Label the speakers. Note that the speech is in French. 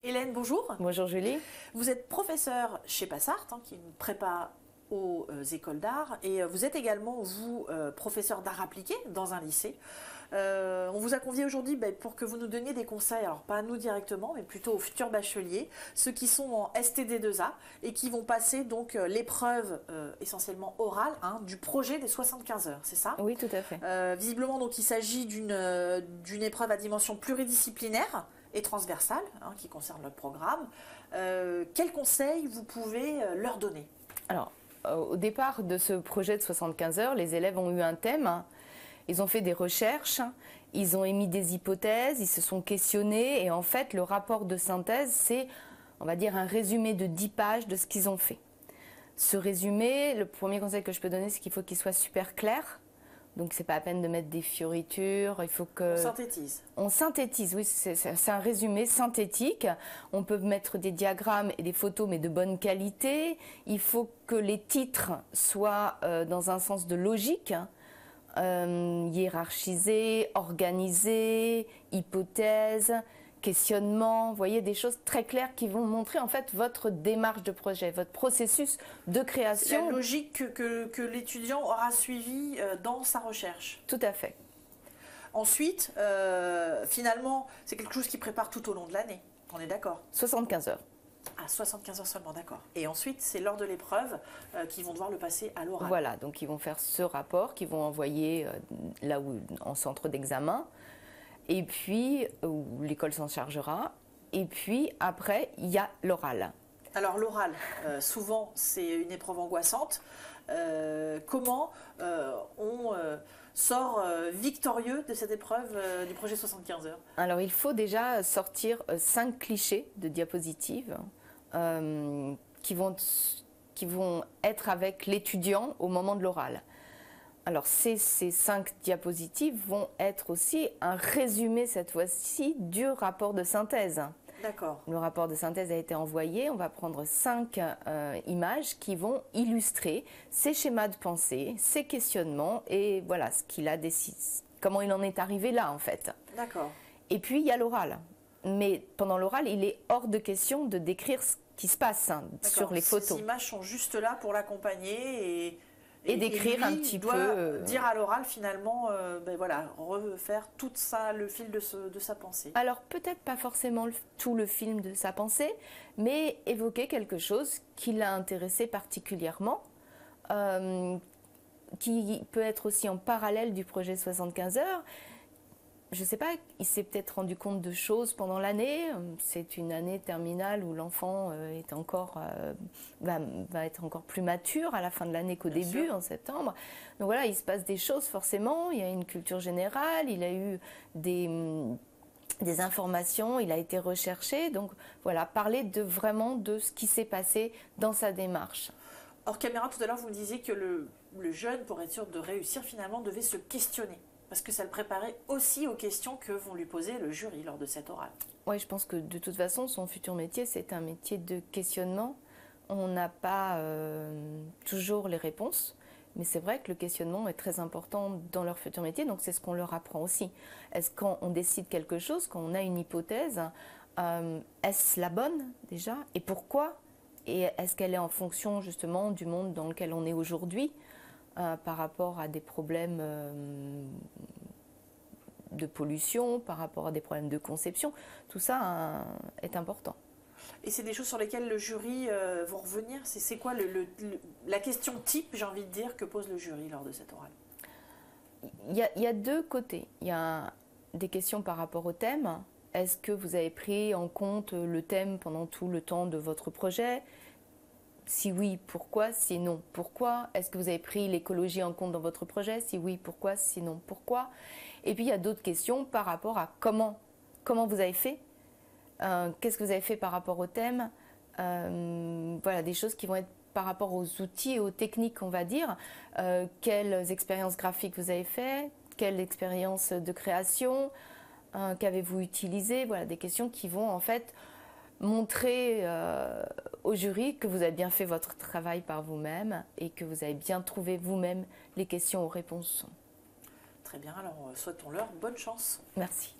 Speaker 1: Hélène, bonjour.
Speaker 2: Bonjour Julie.
Speaker 1: Vous êtes professeure chez Passart, qui est une prépa aux écoles d'art, et vous êtes également, vous, professeur d'art appliqué dans un lycée. On vous a convié aujourd'hui pour que vous nous donniez des conseils, alors pas à nous directement, mais plutôt aux futurs bacheliers, ceux qui sont en STD2A et qui vont passer donc l'épreuve essentiellement orale du projet des 75 heures, c'est ça?
Speaker 2: Oui, tout à fait.
Speaker 1: Visiblement, donc, il s'agit d'une épreuve à dimension pluridisciplinaire et transversale, qui concerne le programme. Quels conseils vous pouvez leur donner?
Speaker 2: Alors, au départ de ce projet de 75 heures, les élèves ont eu un thème, ils ont fait des recherches, ils ont émis des hypothèses, ils se sont questionnés et en fait, le rapport de synthèse, c'est, on va dire, un résumé de 10 pages de ce qu'ils ont fait. Ce résumé, le premier conseil que je peux donner, c'est qu'il faut qu'il soit super clair. Donc, c'est pas la peine de mettre des fioritures, il faut que...
Speaker 1: On synthétise.
Speaker 2: On synthétise, oui, c'est un résumé synthétique. On peut mettre des diagrammes et des photos, mais de bonne qualité. Il faut que les titres soient dans un sens de logique, hiérarchisés, organisés, hypothèses, questionnement, vous voyez, des choses très claires qui vont montrer en fait votre démarche de projet, votre processus de création.
Speaker 1: La logique que l'étudiant aura suivi dans sa recherche.
Speaker 2: Tout à fait.
Speaker 1: Ensuite, finalement, c'est quelque chose qui prépare tout au long de l'année, on est d'accord?
Speaker 2: 75 heures.
Speaker 1: Ah, 75 heures seulement, d'accord. Et ensuite, c'est lors de l'épreuve qu'ils vont devoir le passer à l'oral.
Speaker 2: Voilà, donc ils vont faire ce rapport qu'ils vont envoyer là où, en centre d'examen. Et puis, où l'école s'en chargera. Et puis, après, il y a l'oral.
Speaker 1: Alors, l'oral, souvent, c'est une épreuve angoissante. Comment on sort victorieux de cette épreuve du projet 75 heures?
Speaker 2: Alors, il faut déjà sortir 5 clichés de diapositives qui vont être avec l'étudiant au moment de l'oral. Alors, ces 5 diapositives vont être aussi un résumé, cette fois-ci, du rapport de synthèse.
Speaker 1: D'accord.
Speaker 2: Le rapport de synthèse a été envoyé. On va prendre 5 images qui vont illustrer ces schémas de pensée, ces questionnements et voilà ce qu'il a décidé, comment il en est arrivé là, en fait.
Speaker 1: D'accord.
Speaker 2: Et puis, il y a l'oral. Mais pendant l'oral, il est hors de question de décrire ce qui se passe sur les photos.
Speaker 1: Ces images sont juste là pour l'accompagner
Speaker 2: et d'écrire un petit peu.
Speaker 1: Dire à l'oral finalement, voilà, refaire tout ça, le fil de sa pensée.
Speaker 2: Alors peut-être pas forcément tout le film de sa pensée, mais évoquer quelque chose qui l'a intéressé particulièrement, qui peut être aussi en parallèle du projet 75 heures. Je ne sais pas, il s'est peut-être rendu compte de choses pendant l'année. C'est une année terminale où l'enfant va être encore plus mature à la fin de l'année qu'au début, en septembre. Donc voilà, il se passe des choses forcément. Il y a une culture générale, il a eu des informations, il a été recherché. Donc voilà, parler vraiment de ce qui s'est passé dans sa démarche.
Speaker 1: Hors caméra, tout à l'heure, vous me disiez que le jeune, pour être sûr de réussir, finalement, devait se questionner. Parce que ça le préparait aussi aux questions que vont lui poser le jury lors de cet oral.
Speaker 2: Oui, je pense que de toute façon, son futur métier, c'est un métier de questionnement. On n'a pas toujours les réponses, mais c'est vrai que le questionnement est très important dans leur futur métier, donc c'est ce qu'on leur apprend aussi. Est-ce quand on décide quelque chose, quand on a une hypothèse, est-ce la bonne déjà? Et pourquoi? Et est-ce qu'elle est en fonction justement du monde dans lequel on est aujourd'hui? Par rapport à des problèmes de pollution, par rapport à des problèmes de conception, tout ça est important.
Speaker 1: Et c'est des choses sur lesquelles le jury va revenir? C'est quoi la question type, j'ai envie de dire, que pose le jury lors de cet oral?
Speaker 2: Il y a deux côtés. Il y a des questions par rapport au thème. Est-ce que vous avez pris en compte le thème pendant tout le temps de votre projet? Si oui, pourquoi? Si non, pourquoi? Est-ce que vous avez pris l'écologie en compte dans votre projet? Si oui, pourquoi? Si non, pourquoi? Et puis il y a d'autres questions par rapport à comment vous avez fait, qu'est-ce que vous avez fait par rapport au thème, voilà, des choses qui vont être par rapport aux outils et aux techniques, on va dire, quelles expériences graphiques vous avez fait, quelle expérience de création, qu'avez-vous utilisé, voilà, des questions qui vont en fait montrer au jury que vous avez bien fait votre travail par vous-même et que vous avez bien trouvé vous-même les questions aux réponses.
Speaker 1: Très bien, alors souhaitons-leur bonne chance.
Speaker 2: Merci.